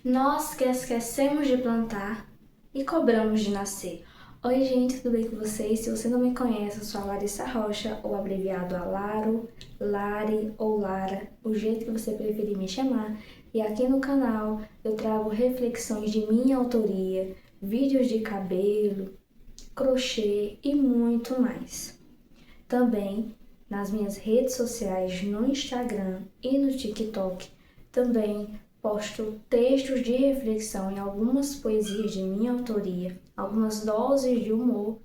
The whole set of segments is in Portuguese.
Nós que esquecemos de plantar e cobramos de nascer. Oi, gente, tudo bem com vocês? Se você não me conhece, eu sou a Larissa Rocha, ou abreviado a Laro, Lari ou Lara, o jeito que você preferir me chamar. E aqui no canal eu trago reflexões de minha autoria, vídeos de cabelo, crochê e muito mais. Também nas minhas redes sociais, no Instagram e no TikTok, também posto textos de reflexão e algumas poesias de minha autoria, algumas doses de humor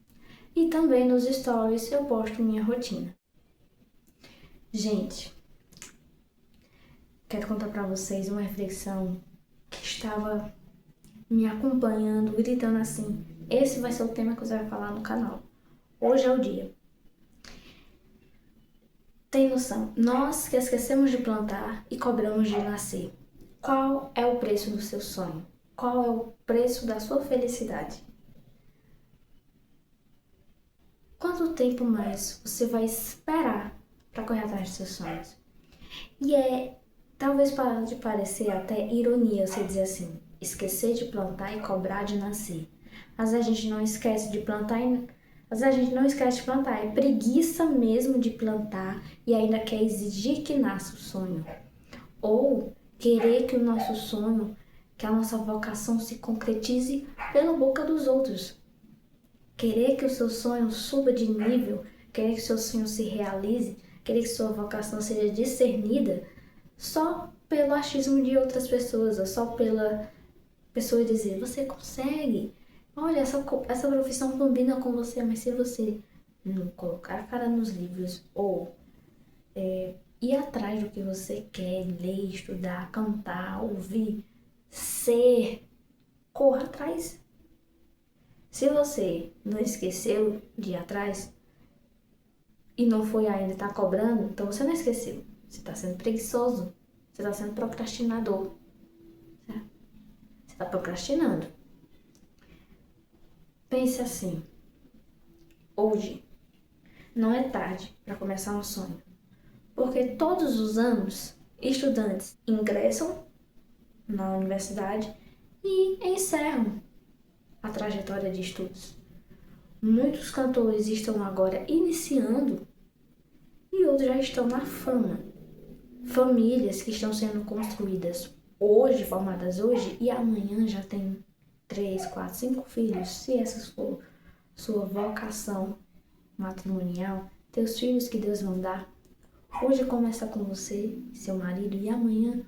e também nos stories eu posto minha rotina. Gente, quero contar para vocês uma reflexão que estava me acompanhando, gritando assim: esse vai ser o tema que você vai falar no canal. Hoje é o dia. Tem noção? Nós que esquecemos de plantar e cobramos de nascer. Qual é o preço do seu sonho? Qual é o preço da sua felicidade? Quanto tempo mais você vai esperar para correr atrás dos seus sonhos? E talvez pode parecer até ironia você dizer assim: esquecer de plantar e cobrar de nascer. Mas a gente não esquece de plantar é preguiça mesmo de plantar e ainda quer exigir que nasça o sonho. Ou querer que o nosso sonho, que a nossa vocação se concretize pela boca dos outros. Querer que o seu sonho suba de nível, querer que o seu sonho se realize, querer que sua vocação seja discernida só pelo achismo de outras pessoas, ou só pela pessoa dizer: você consegue, olha, essa profissão combina com você. Mas se você não colocar a cara nos livros ou ir atrás do que você quer, ler, estudar, cantar, ouvir, ser, corra atrás. Se você não esqueceu de ir atrás e não foi ainda, está cobrando, então você não esqueceu. Você está sendo preguiçoso, você está sendo procrastinador. Certo? Você está procrastinando. Pense assim: hoje não é tarde para começar um sonho, porque todos os anos estudantes ingressam na universidade e encerram a trajetória de estudos. Muitos cantores estão agora iniciando e outros já estão na fama. Famílias que estão sendo construídas hoje, formadas hoje, e amanhã já tem 3, 4, 5 filhos, se essa for sua vocação matrimonial, teus filhos que Deus vão dar. Hoje começa com você, seu marido, e amanhã,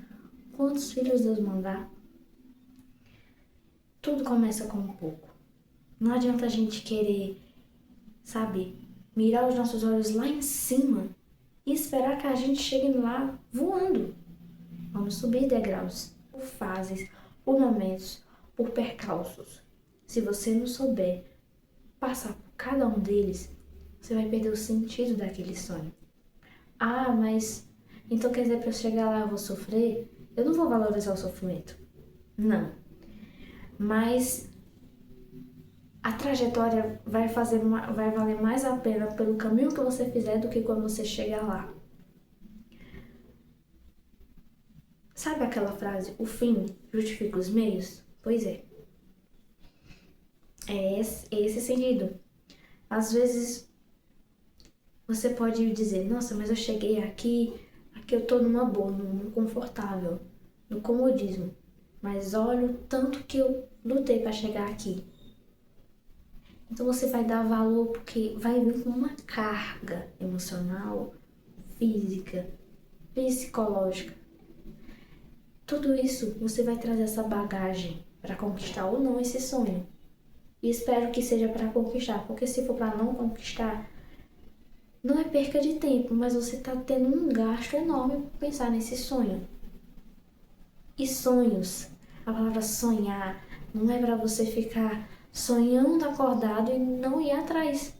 quantos filhos Deus mandar? Tudo começa com um pouco. Não adianta a gente querer, mirar os nossos olhos lá em cima e esperar que a gente chegue lá voando. Vamos subir degraus, por fases, por momentos, por percalços. Se você não souber passar por cada um deles, você vai perder o sentido daquele sonho. Ah, mas então quer dizer, para eu chegar lá eu vou sofrer? Eu não vou valorizar o sofrimento. Não. Mas a trajetória vai valer mais a pena pelo caminho que você fizer do que quando você chegar lá. Sabe aquela frase: o fim justifica os meios? Pois é. É esse sentido. Às vezes você pode dizer: nossa, mas eu cheguei aqui eu tô numa boa, no confortável, no comodismo. Mas olha o tanto que eu lutei para chegar aqui. Então você vai dar valor porque vai vir com uma carga emocional, física, psicológica. Tudo isso você vai trazer essa bagagem para conquistar ou não esse sonho. E espero que seja para conquistar, porque se for para não conquistar, não é perca de tempo, mas você está tendo um gasto enorme por pensar nesse sonho. E sonhos, a palavra sonhar, não é para você ficar sonhando acordado e não ir atrás.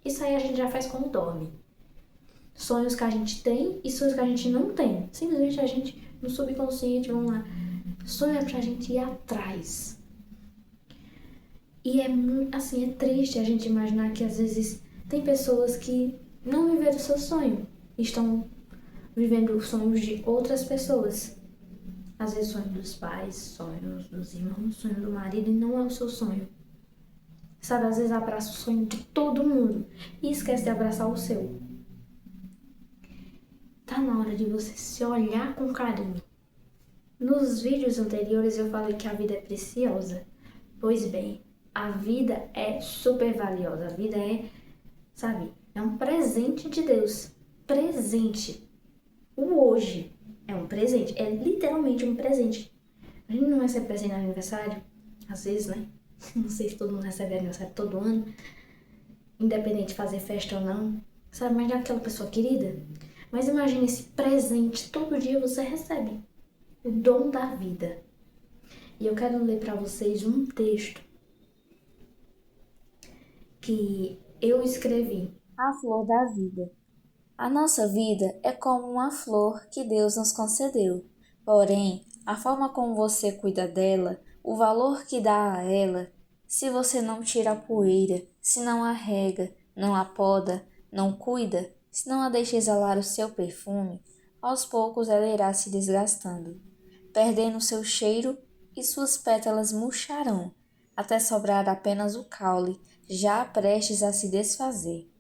Isso aí a gente já faz quando dorme. Sonhos que a gente tem e sonhos que a gente não tem. Simplesmente a gente, no subconsciente, vamos lá. Sonho é pra gente ir atrás. E é triste a gente imaginar que às vezes tem pessoas que não viveram o seu sonho, estão vivendo os sonhos de outras pessoas. Às vezes sonho dos pais, sonhos dos irmãos, sonho do marido e não é o seu sonho. Sabe, às vezes abraça o sonho de todo mundo e esquece de abraçar o seu. Tá na hora de você se olhar com carinho. Nos vídeos anteriores eu falei que a vida é preciosa. Pois bem, a vida é super valiosa. A vida é, sabe, é um presente de Deus. Presente. O hoje é um presente. É literalmente um presente. A gente não recebe presente no aniversário. Às vezes, né? Não sei se todo mundo recebe aniversário todo ano. Independente de fazer festa ou não. Sabe, mas é aquela pessoa querida. Mas imagine esse presente. Todo dia você recebe. O dom da vida. E eu quero ler para vocês um texto que eu escrevi. A flor da vida. A nossa vida é como uma flor que Deus nos concedeu. Porém, a forma como você cuida dela, o valor que dá a ela, se você não tira a poeira, se não a rega, não a poda, não cuida, se não a deixa exalar o seu perfume, aos poucos ela irá se desgastando, perdendo seu cheiro e suas pétalas murcharão, até sobrar apenas o caule, já prestes a se desfazer.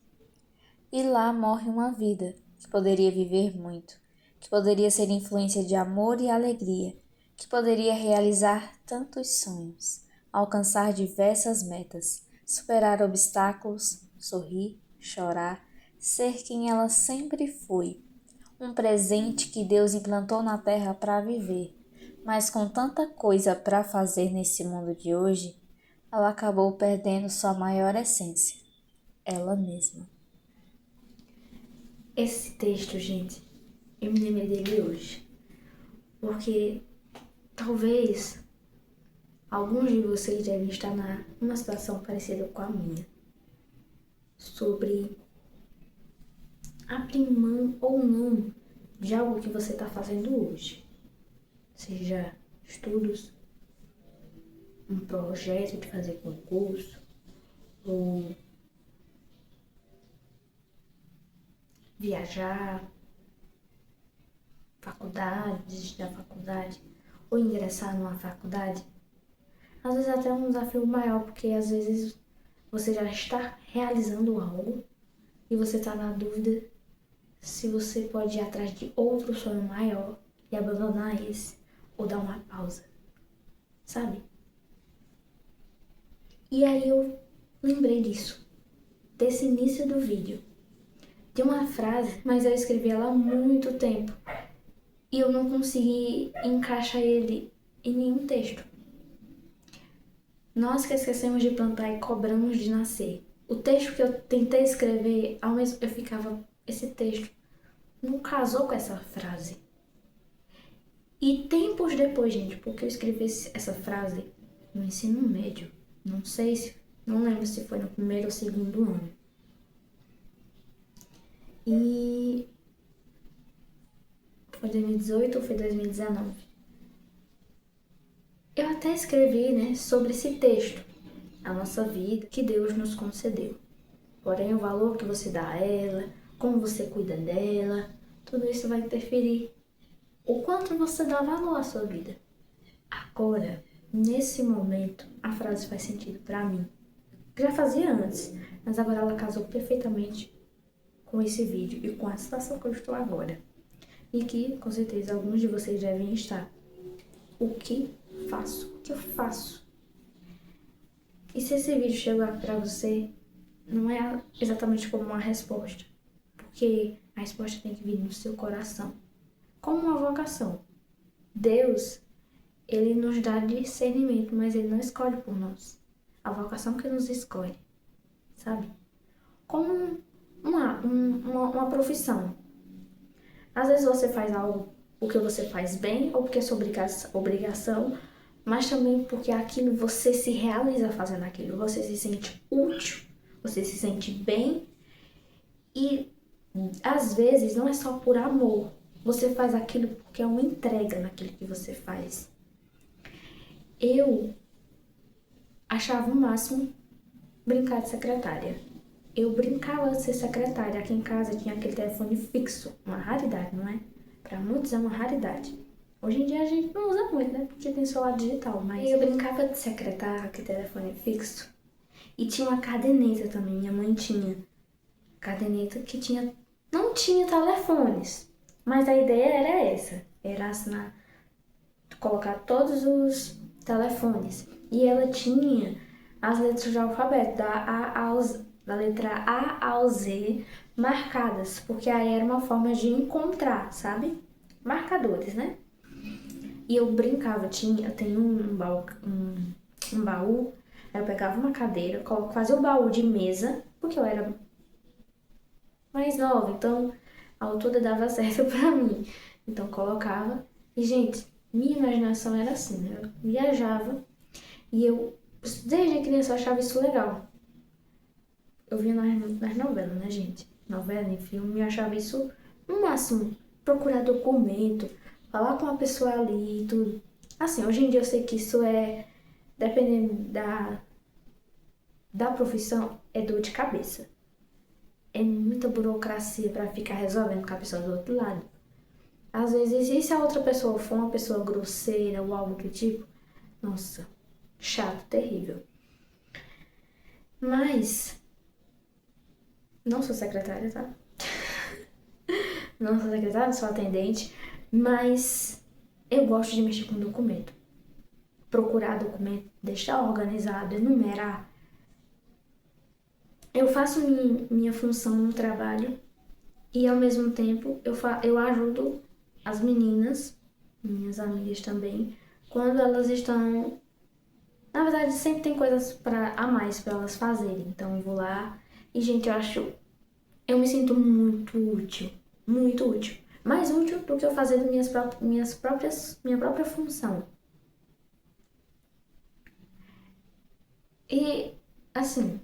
E lá morre uma vida que poderia viver muito, que poderia ser influência de amor e alegria, que poderia realizar tantos sonhos, alcançar diversas metas, superar obstáculos, sorrir, chorar, ser quem ela sempre foi. Um presente que Deus implantou na terra para viver, mas com tanta coisa para fazer nesse mundo de hoje, ela acabou perdendo sua maior essência, ela mesma. Esse texto, gente, eu me lembrei dele hoje. Porque talvez alguns de vocês devem estar numa situação parecida com a minha. Sobre abrir mão ou não de algo que você está fazendo hoje. Seja estudos, um projeto de fazer concurso, ou viajar, faculdade, desistir da faculdade, ou ingressar numa faculdade. Às vezes até um desafio maior, porque às vezes você já está realizando algo e você está na dúvida se você pode ir atrás de outro sonho maior e abandonar esse, ou dar uma pausa, sabe? E aí eu lembrei disso, desse início do vídeo, de uma frase, mas eu escrevi ela há muito tempo e eu não consegui encaixar ele em nenhum texto. Nós que esquecemos de plantar e cobramos de nascer. O texto que eu tentei escrever, ao mesmo eu ficava, esse texto não casou com essa frase. E tempos depois, gente, porque eu escrevi essa frase no ensino médio, não lembro se foi no primeiro ou segundo ano. E foi 2018 ou foi 2019? Eu até escrevi, né, sobre esse texto, a nossa vida que Deus nos concedeu. Porém, o valor que você dá a ela, como você cuida dela, tudo isso vai interferir. O quanto você dá valor à sua vida. Agora, nesse momento, a frase faz sentido para mim. Já fazia antes, mas agora ela casou perfeitamente com esse vídeo e com a situação que eu estou agora. E que, com certeza, alguns de vocês devem estar. O que faço? O que eu faço? E se esse vídeo chegar para você, não é exatamente como uma resposta, porque a resposta tem que vir no seu coração, como uma vocação. Deus, ele nos dá discernimento, mas ele não escolhe por nós. A vocação que nos escolhe, sabe? Como uma profissão. Às vezes você faz algo porque você faz bem ou porque é sua obrigação, mas também porque aquilo você se realiza fazendo aquilo. Você se sente útil, você se sente bem e às vezes não é só por amor. Você faz aquilo porque é uma entrega naquilo que você faz. Eu achava o máximo brincar de secretária. Eu brincava de ser secretária. Aqui em casa tinha aquele telefone fixo, uma raridade, não é? Para muitos é uma raridade. Hoje em dia a gente não usa muito, né? Porque tem celular digital, mas eu brincava de secretária, que telefone fixo. E tinha uma caderneta também, minha mãe tinha caderneta que tinha, não tinha telefones, mas a ideia era essa, era assinar, colocar todos os telefones. E ela tinha as letras do alfabeto, da letra A ao Z marcadas, porque aí era uma forma de encontrar, sabe? Marcadores, né? E eu brincava, eu tenho um baú, aí eu pegava uma cadeira, fazia o baú de mesa, porque eu era mais nova, então a altura dava certo pra mim. Então colocava, e gente, minha imaginação era assim, né? Eu viajava e eu, desde criança, eu achava isso legal. Eu via nas novelas, né, gente? Novela, em filme, eu achava isso no máximo. Procurar documento, falar com a pessoa ali e tudo. Assim, hoje em dia eu sei que isso é, dependendo da profissão, é dor de cabeça. É muita burocracia pra ficar resolvendo com a pessoa do outro lado. Às vezes, e se a outra pessoa for uma pessoa grosseira ou algo do tipo, nossa, chato, terrível. Mas, não sou secretária, tá? Não sou secretária, sou atendente, mas eu gosto de mexer com documento. Procurar documento, deixar organizado, enumerar. Eu faço minha função no trabalho e ao mesmo tempo eu ajudo as meninas, minhas amigas também, quando elas estão. Na verdade, sempre tem coisas a mais para elas fazerem. Então eu vou lá e, gente, eu me sinto muito útil, muito útil. Mais útil do que eu fazer minha própria função. E, assim,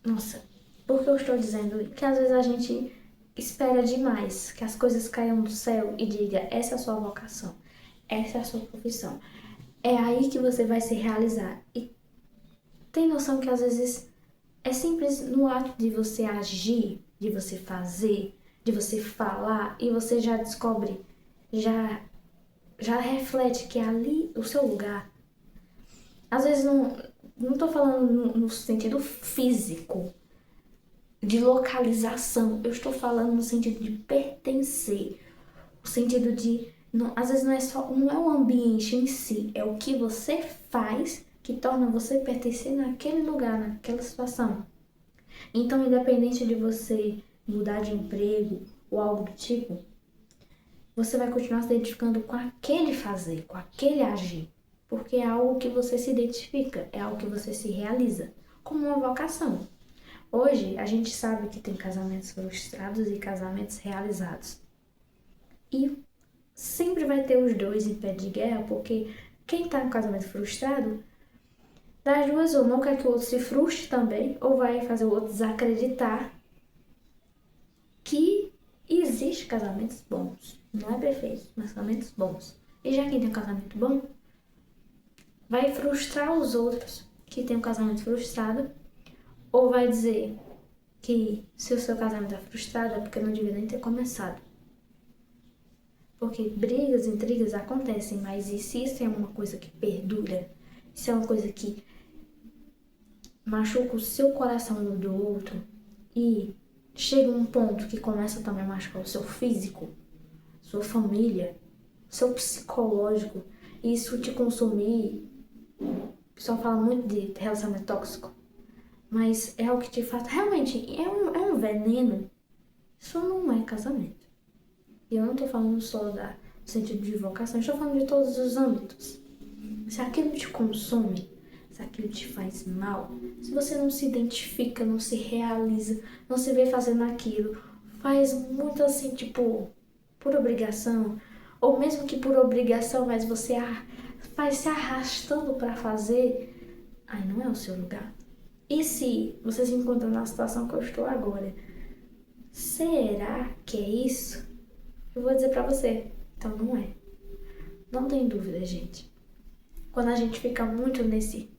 nossa, por que eu estou dizendo que às vezes a gente espera demais que as coisas caiam do céu e diga, essa é a sua vocação, essa é a sua profissão. É aí que você vai se realizar. E tem noção que às vezes é simples no ato de você agir, de você fazer, de você falar, e você já descobre, já reflete que é ali o seu lugar. Às vezes não tô falando no sentido físico, de localização. Eu estou falando no sentido de pertencer. O sentido de, não, às vezes não é o ambiente em si, é o que você faz que torna você pertencer naquele lugar, naquela situação. Então, independente de você mudar de emprego ou algo do tipo, você vai continuar se identificando com aquele fazer, com aquele agir. Porque é algo que você se identifica, é algo que você se realiza, como uma vocação. Hoje, a gente sabe que tem casamentos frustrados e casamentos realizados. E sempre vai ter os dois em pé de guerra, porque quem está em um casamento frustrado, das duas, ou não quer que o outro se frustre também, ou vai fazer o outro desacreditar que existe casamentos bons. Não é perfeito, mas casamentos bons. E já quem tem um casamento bom, vai frustrar os outros que tem um casamento frustrado, ou vai dizer que se o seu casamento é frustrado é porque não devia nem ter começado. Porque brigas, intrigas acontecem, mas e se isso é uma coisa que perdura? Isso é uma coisa que machuca o seu coração e o do outro e chega um ponto que começa também a machucar o seu físico, sua família, seu psicológico, e isso te consumir. O pessoal fala muito de relacionamento tóxico, mas é o que de fato realmente é um veneno. Isso não é casamento. E eu não tô falando só do sentido de vocação, eu estou falando de todos os âmbitos. Se aquilo te consome, se aquilo te faz mal, se você não se identifica, não se realiza, não se vê fazendo aquilo, faz muito assim, tipo, por obrigação, ou mesmo que por obrigação, mas você vai se arrastando para fazer, aí não é o seu lugar. E se você se encontra na situação que eu estou agora, será que é isso? Eu vou dizer pra você, então não é. Não tem dúvida, gente. Quando a gente fica muito nesse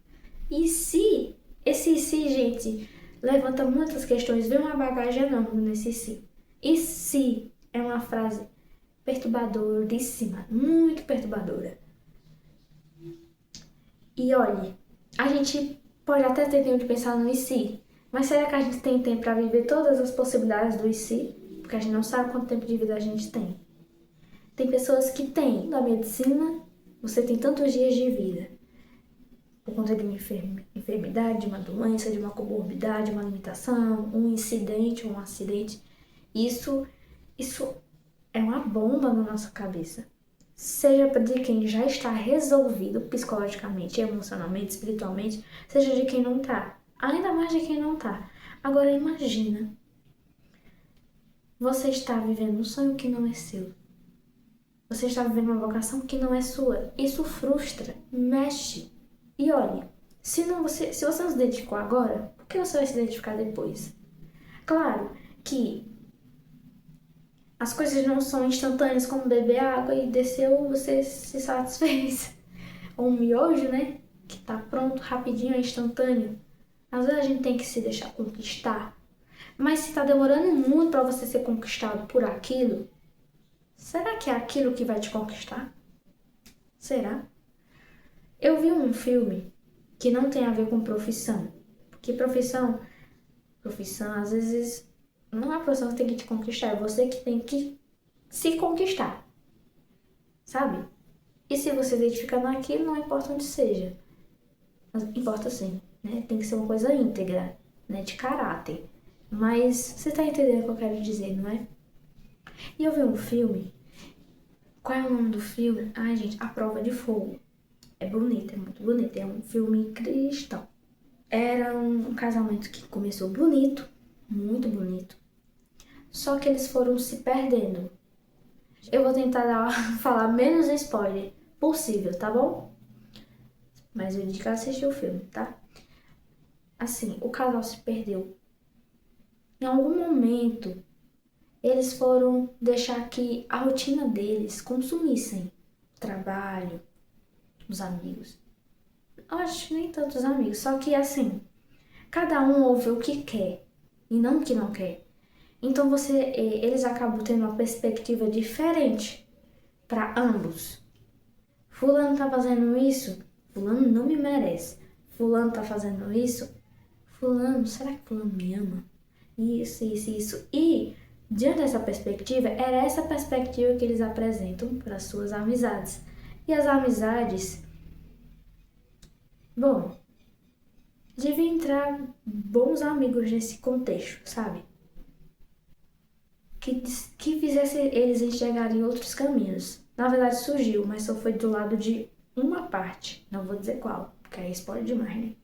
e se, esse se, gente, levanta muitas questões, vem uma bagagem enorme nesse se. E se é uma frase perturbadoríssima, muito perturbadora. E olhe, a gente pode até ter tempo de pensar no e se, mas será que a gente tem tempo para viver todas as possibilidades do e se? Porque a gente não sabe quanto tempo de vida a gente tem. Tem pessoas que têm. Na medicina, você tem tantos dias de vida. Por conta de uma enfermidade, de uma doença, de uma comorbidade, uma limitação, um incidente, um acidente. Isso é uma bomba na nossa cabeça. Seja de quem já está resolvido psicologicamente, emocionalmente, espiritualmente, seja de quem não está. Ainda mais de quem não está. Agora imagina, você está vivendo um sonho que não é seu. Você está vivendo uma vocação que não é sua. Isso frustra, mexe. E olhe, se você não se identificou agora, por que você vai se identificar depois? Claro que as coisas não são instantâneas como beber água e desceu, você se satisfez. Ou um miojo, né? Que tá pronto, rapidinho, é instantâneo. Às vezes a gente tem que se deixar conquistar. Mas se tá demorando muito para você ser conquistado por aquilo, será que é aquilo que vai te conquistar? Será? Eu vi um filme que não tem a ver com profissão. Porque profissão às vezes não é a profissão que tem que te conquistar, é você que tem que se conquistar. Sabe? E se você identificar naquilo, não importa onde seja. Mas importa sim, né? Tem que ser uma coisa íntegra, né? De caráter. Mas você tá entendendo o que eu quero dizer, não é? E eu vi um filme. Qual é o nome do filme? Ai, gente, A Prova de Fogo. É bonito, é muito bonito. É um filme cristão. Era um casamento que começou bonito, muito bonito. Só que eles foram se perdendo. Eu vou tentar falar menos spoiler possível, tá bom? Mas eu indico assistir o filme, tá? Assim, o casal se perdeu. Em algum momento, eles foram deixar que a rotina deles consumissem o trabalho, os amigos. Eu acho que nem tantos amigos, só que assim, cada um ouve o que quer e não o que não quer. Então eles acabam tendo uma perspectiva diferente para ambos. Fulano tá fazendo isso, fulano não me merece. Fulano tá fazendo isso, fulano, será que fulano me ama? Isso. E diante dessa perspectiva, era essa perspectiva que eles apresentam para suas amizades. E as amizades, bom, devia entrar bons amigos nesse contexto, sabe? Que fizesse eles enxergarem outros caminhos. Na verdade surgiu, mas só foi do lado de uma parte. Não vou dizer qual, porque aí é spoiler demais, né?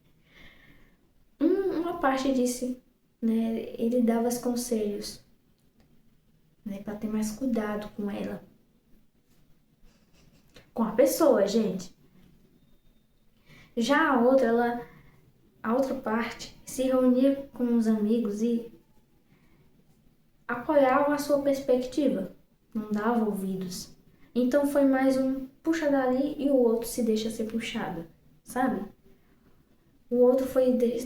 Uma parte disse, né? Ele dava os conselhos, né? Pra ter mais cuidado com ela. Com a pessoa, gente. Já a outra parte se reunia com os amigos e apoiavam a sua perspectiva, não dava ouvidos. Então foi mais um puxa dali e o outro se deixa ser puxado, sabe? O outro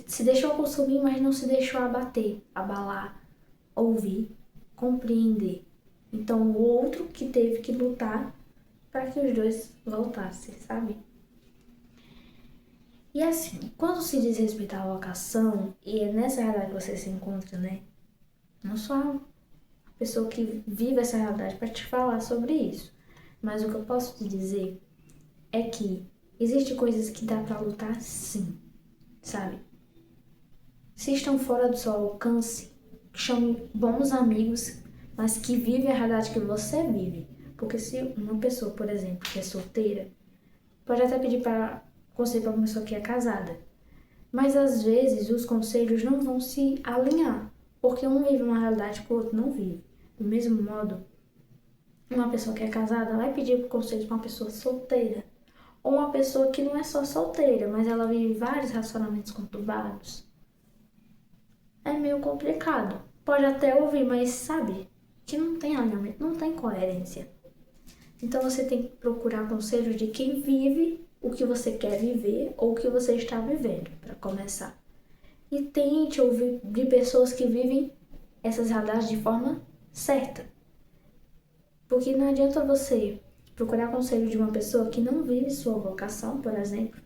se deixou consumir, mas não se deixou abater, abalar, ouvir, compreender. Então o outro que teve que lutar para que os dois voltassem, sabe? E assim, quando se diz respeito à vocação, e é nessa realidade que você se encontra, né? Não sou a pessoa que vive essa realidade para te falar sobre isso. Mas o que eu posso te dizer é que existem coisas que dá para lutar sim, sabe? Se estão fora do seu alcance, chame bons amigos, mas que vivem a realidade que você vive. Porque se uma pessoa, por exemplo, que é solteira, pode até pedir conselho para uma pessoa que é casada. Mas às vezes os conselhos não vão se alinhar, porque um vive uma realidade que o outro não vive. Do mesmo modo, uma pessoa que é casada vai pedir conselhos para uma pessoa solteira. Ou uma pessoa que não é só solteira, mas ela vive vários relacionamentos conturbados. É meio complicado. Pode até ouvir, mas sabe que não tem alinhamento, não tem coerência. Então você tem que procurar conselhos de quem vive o que você quer viver ou o que você está vivendo, para começar. E tente ouvir de pessoas que vivem essas realidades de forma certa. Porque não adianta você procurar conselho de uma pessoa que não vive sua vocação, por exemplo,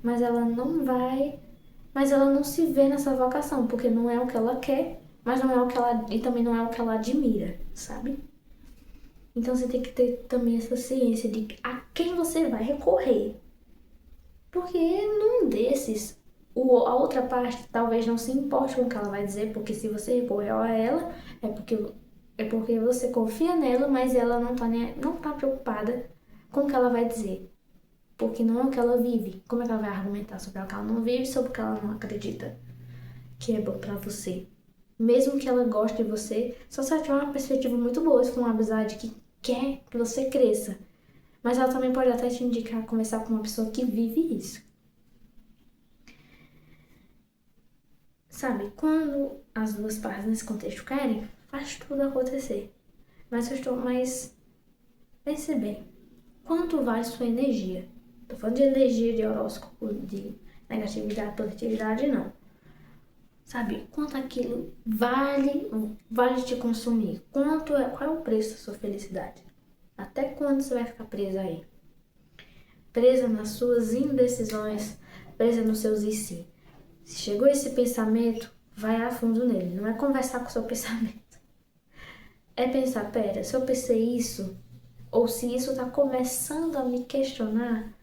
mas ela não se vê nessa vocação, porque não é o que ela quer, mas não é o que ela, e também não é o que ela admira, sabe? Então você tem que ter também essa ciência de a quem você vai recorrer. Porque num desses, a outra parte talvez não se importe com o que ela vai dizer, porque se você recorreu a ela, é porque você confia nela, mas ela não tá preocupada com o que ela vai dizer. Porque não é o que ela vive. Como é que ela vai argumentar sobre o que ela não vive, sobre o que ela não acredita que é bom pra você? Mesmo que ela goste de você, só se ela tiver uma perspectiva muito boa, se for uma amizade que quer que você cresça. Mas ela também pode até te indicar conversar com uma pessoa que vive isso. Sabe, quando as duas partes nesse contexto querem, faz tudo acontecer. Mas pense bem, quanto vale sua energia? Tô falando de energia de horóscopo, de negatividade, positividade, não. Sabe, quanto aquilo vale te consumir? Qual é o preço da sua felicidade? Até quando você vai ficar presa aí? Presa nas suas indecisões, presa nos seus e se. Se chegou esse pensamento, vai a fundo nele. Não é conversar com o seu pensamento. É pensar, pera, se eu pensei isso, ou se isso tá começando a me questionar,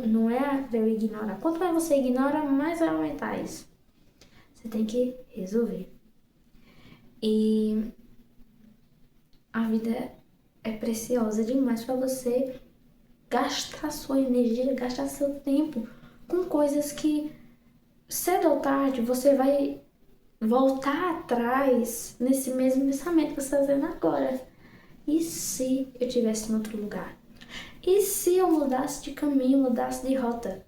não é pra eu ignorar. Quanto mais você ignora, mais vai aumentar isso. Você tem que resolver. E a vida é preciosa demais para você gastar sua energia, gastar seu tempo com coisas que cedo ou tarde você vai voltar atrás nesse mesmo pensamento que você está fazendo agora. E se eu estivesse em outro lugar? E se eu mudasse de caminho, mudasse de rota?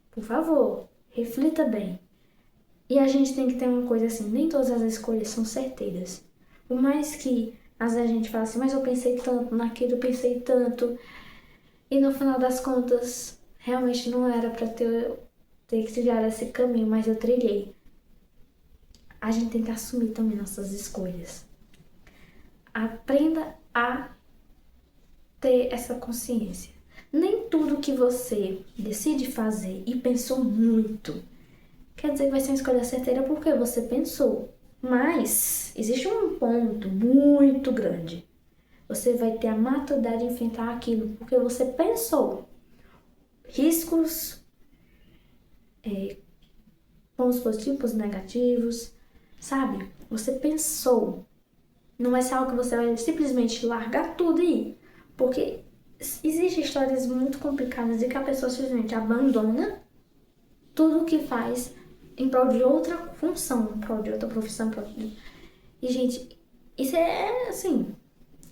Por favor, reflita bem. E a gente tem que ter uma coisa assim, nem todas as escolhas são certeiras. Por mais que às vezes a gente fala assim, mas eu pensei tanto naquilo, eu pensei tanto. E no final das contas, realmente não era pra ter que trilhar esse caminho, mas eu trilhei. A gente tem que assumir também nossas escolhas. Aprenda a ter essa consciência. Nem tudo que você decide fazer e pensou muito quer dizer que vai ser uma escolha certeira porque você pensou. Mas existe um ponto muito grande. Você vai ter a maturidade de enfrentar aquilo porque você pensou. Riscos, pontos positivos, pontos negativos, sabe? Você pensou. Não vai ser algo que você vai simplesmente largar tudo e ir. Porque existem histórias muito complicadas de que a pessoa simplesmente abandona tudo o que faz em prol de outra função, em prol de outra profissão. E, gente, isso é, assim,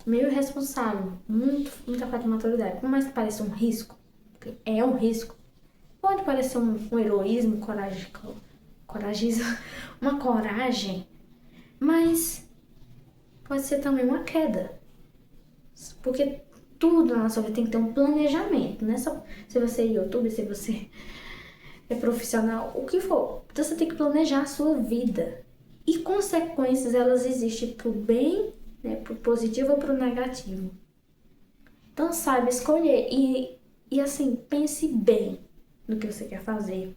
meio irresponsável. Muita falta de maturidade. Por mais que pareça um risco, porque é um risco, pode parecer um heroísmo, coragismo, uma coragem, mas pode ser também uma queda. Porque tudo na nossa vida tem que ter um planejamento, não é só se você é youtuber, se você é profissional, o que for. Então você tem que planejar a sua vida. E consequências, elas existem pro bem, né, pro positivo ou pro negativo. Então saiba escolher e assim, pense bem no que você quer fazer.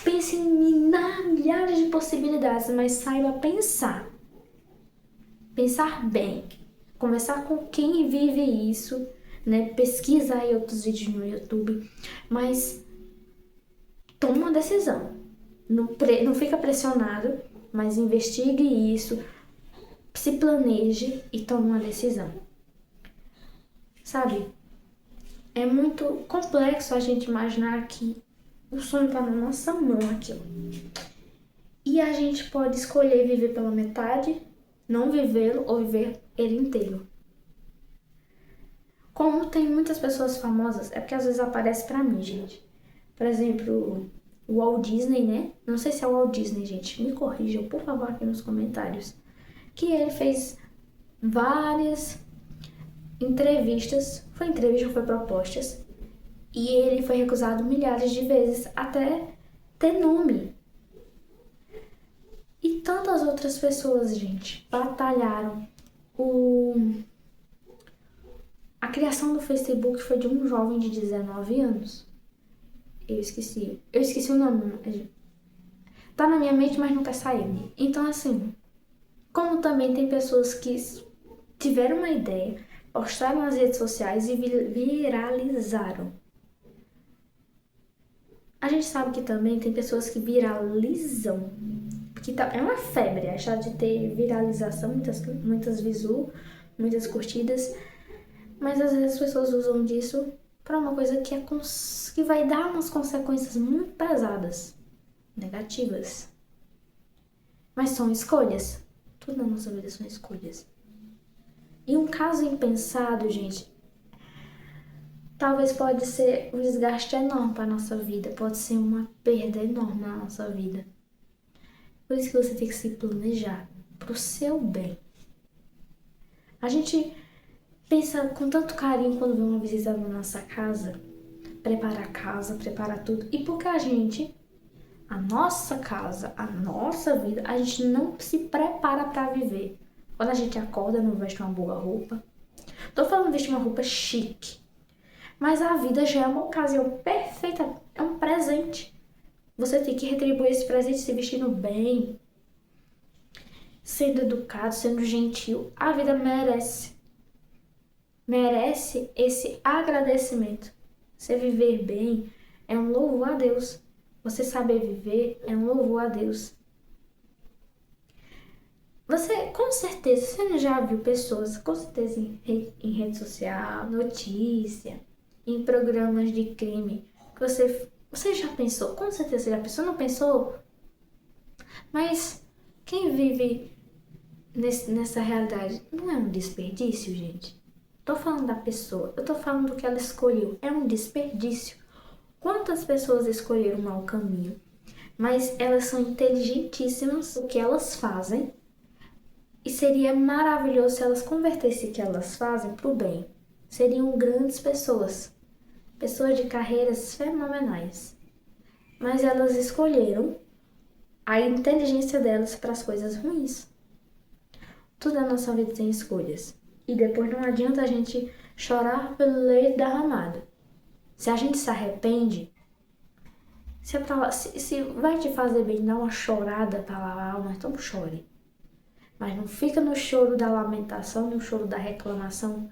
Pense em milhares de possibilidades, mas saiba pensar. Pensar bem. Conversar com quem vive isso, né? Pesquisa aí outros vídeos no YouTube, mas toma uma decisão. Não fica pressionado, mas investigue isso, se planeje e tome uma decisão. Sabe? É muito complexo a gente imaginar que o sonho está na nossa mão aqui. E a gente pode escolher viver pela metade, não vivê-lo ou viver ele inteiro. Como tem muitas pessoas famosas, é porque às vezes aparece pra mim, gente. Por exemplo, o Walt Disney, né? Não sei se é o Walt Disney, gente. Me corrijam, por favor, aqui nos comentários. Que ele fez várias entrevistas. Foi entrevista ou foi propostas. E ele foi recusado milhares de vezes até ter nome. E tantas outras pessoas, gente, batalharam. A criação do Facebook foi de um jovem de 19 anos. Eu esqueci o nome. Tá na minha mente, mas nunca saiu. Então, assim, como também tem pessoas que tiveram uma ideia, postaram nas redes sociais e viralizaram. A gente sabe que também tem pessoas que viralizam, porque é uma febre, achar de ter viralização, muitas muitas curtidas, mas às vezes as pessoas usam disso para uma coisa que vai dar umas consequências muito pesadas, negativas. Mas são escolhas. Tudo na nossa vida são escolhas. E um caso impensado, gente, talvez pode ser um desgaste enorme para nossa vida, pode ser uma perda enorme na nossa vida. Por isso que você tem que se planejar pro seu bem. A gente pensa com tanto carinho quando vê uma visita na nossa casa, prepara a casa, prepara tudo. E porque a nossa casa, a nossa vida, a gente não se prepara para viver. Quando a gente acorda, não veste uma boa roupa. Tô falando de vestir uma roupa chique. Mas a vida já é uma ocasião perfeita, é um presente. Você tem que retribuir esse presente se vestindo bem, sendo educado, sendo gentil. A vida merece esse agradecimento. Você viver bem é um louvor a Deus. Você saber viver é um louvor a Deus. Você, com certeza, você já viu pessoas, com certeza em rede social, notícia, em programas de crime, que você já pensou, com certeza você já pensou, não pensou? Mas quem vive nessa realidade não é um desperdício, gente? Tô falando da pessoa, eu tô falando do que ela escolheu, é um desperdício. Quantas pessoas escolheram o mau caminho? Mas elas são inteligentíssimas no que elas fazem. E seria maravilhoso se elas convertessem o que elas fazem para o bem. Seriam grandes pessoas. Pessoas de carreiras fenomenais. Mas elas escolheram a inteligência delas para as coisas ruins. Tudo na nossa vida tem escolhas. E depois não adianta a gente chorar pelo leite derramado. Se a gente se arrepende, se vai te fazer bem dar uma chorada para lavar a alma, então chore. Mas não fica no choro da lamentação, no choro da reclamação.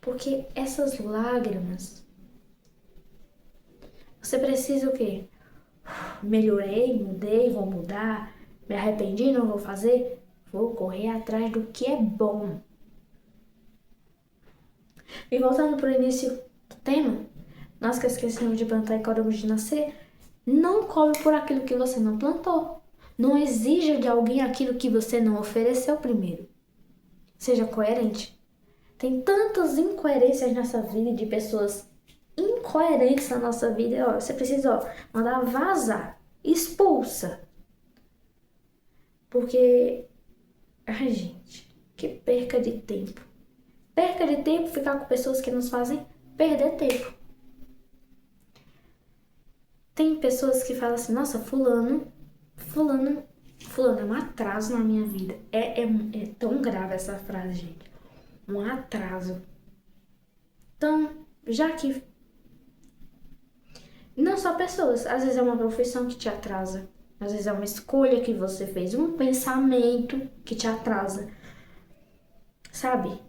Porque essas lágrimas, você precisa o quê? Melhorei, mudei, vou mudar, me arrependi, não vou fazer? Vou correr atrás do que é bom. E voltando para o início do tema, nós que esquecemos de plantar e corremos de nascer, não cobre por aquilo que você não plantou. Não exija de alguém aquilo que você não ofereceu primeiro. Seja coerente. Tem tantas incoerências nessa vida de pessoas incoerentes na nossa vida. Ó, você precisa mandar vazar. Expulsa. Porque, ai gente, que perca de tempo. Perca de tempo ficar com pessoas que nos fazem perder tempo. Tem pessoas que falam assim, nossa, fulano é um atraso na minha vida. É tão grave essa frase, gente. Um atraso. Então, já que não só pessoas, às vezes é uma profissão que te atrasa. Às vezes é uma escolha que você fez, um pensamento que te atrasa. Sabe?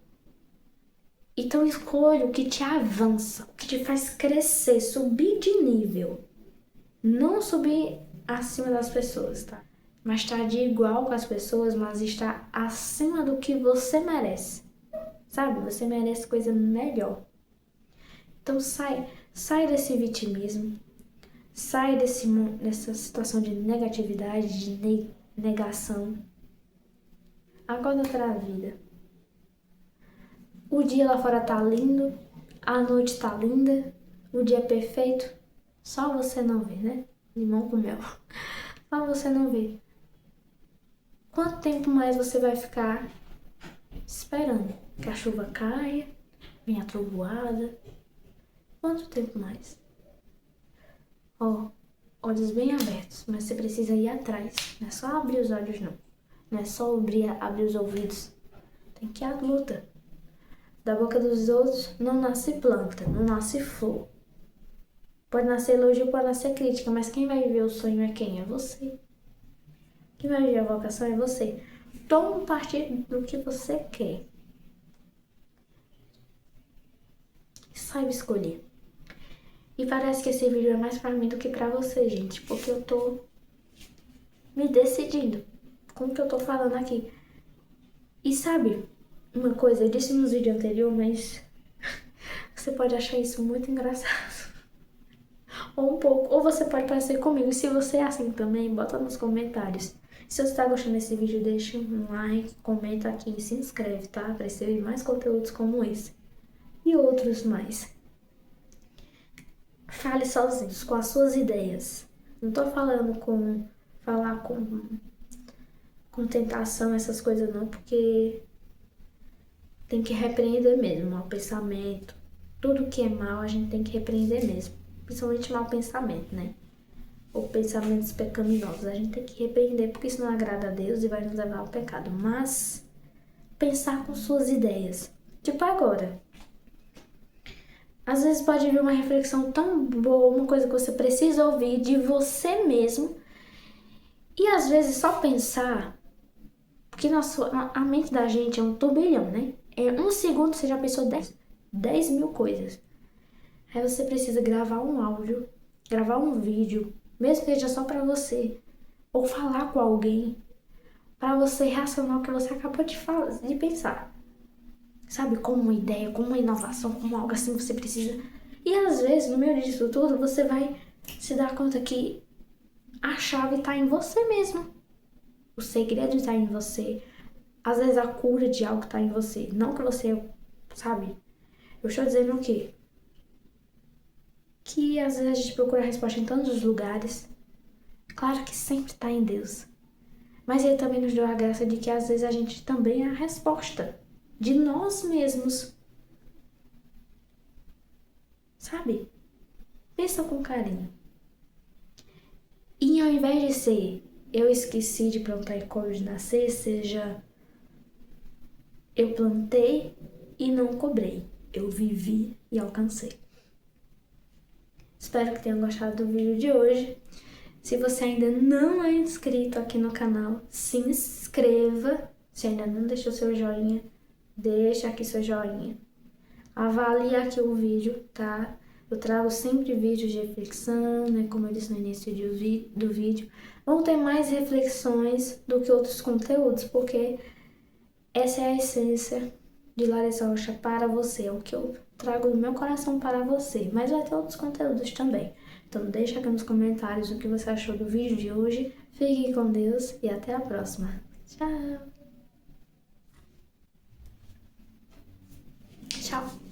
Então escolha o que te avança, o que te faz crescer, subir de nível. Não subir acima das pessoas, tá? Mas estar de igual com as pessoas, mas estar acima do que você merece. Sabe? Você merece coisa melhor. Então sai desse vitimismo. Sai dessa situação de negatividade, de negação. Acorda para a vida. O dia lá fora tá lindo, a noite tá linda, o dia é perfeito. Só você não vê, né? Limão com mel. Só você não vê. Quanto tempo mais você vai ficar esperando que a chuva caia, venha a trovoada? Quanto tempo mais? Ó, olhos bem abertos, mas você precisa ir atrás. Não é só abrir os olhos, não. Não é só abrir os ouvidos. Tem que ir à luta. Da boca dos outros não nasce planta, não nasce flor. Pode nascer elogio, pode nascer crítica, mas quem vai viver o sonho é quem? É você. Quem vai viver a vocação é você. Toma partido do que você quer. Saiba escolher. E parece que esse vídeo é mais pra mim do que pra você, gente. Porque eu tô me decidindo com o que eu tô falando aqui. E sabe, uma coisa, eu disse nos vídeos anteriores, mas você pode achar isso muito engraçado. Ou um pouco. Ou você pode parecer comigo. E se você é assim também, bota nos comentários. Se você tá gostando desse vídeo, deixa um like, comenta aqui e se inscreve, tá? Pra receber mais conteúdos como esse. E outros mais. Fale sozinhos, com as suas ideias. Não tô falando falar com tentação, essas coisas não, porque tem que repreender mesmo o pensamento. Tudo que é mal a gente tem que repreender mesmo. Principalmente mau pensamento, né? Ou pensamentos pecaminosos. A gente tem que repreender porque isso não agrada a Deus e vai nos levar ao pecado. Mas pensar com suas ideias. Tipo agora. Às vezes pode vir uma reflexão tão boa, uma coisa que você precisa ouvir de você mesmo. E às vezes só pensar, porque a mente da gente é um turbilhão, né? Em um segundo você já pensou 10 mil coisas. Aí você precisa gravar um áudio, gravar um vídeo, mesmo que seja só pra você, ou falar com alguém, pra você reacionar o que você acabou de pensar. Sabe, como uma ideia, como uma inovação, como algo assim você precisa. E às vezes, no meio disso tudo, você vai se dar conta que a chave tá em você mesmo. O segredo tá em você. Às vezes a cura de algo tá em você. Não que você, sabe? Eu estou dizendo o quê? Que às vezes a gente procura a resposta em tantos lugares. Claro que sempre tá em Deus. Mas Ele também nos deu a graça de que às vezes a gente também é a resposta de nós mesmos. Sabe? Pensa com carinho. E ao invés de ser eu esqueci de plantar e cobro de nascer, seja eu plantei e não cobrei. Eu vivi e alcancei. Espero que tenham gostado do vídeo de hoje. Se você ainda não é inscrito aqui no canal, se inscreva. Se ainda não deixou seu joinha, deixa aqui seu joinha. Avalie aqui o vídeo, tá? Eu trago sempre vídeos de reflexão, né? Como eu disse no início do vídeo. Vão ter mais reflexões do que outros conteúdos, porque essa é a essência de Larissa Rocha para você. É o que eu trago do meu coração para você. Mas vai ter outros conteúdos também. Então deixa aqui nos comentários o que você achou do vídeo de hoje. Fique com Deus e até a próxima. Tchau! Tchau!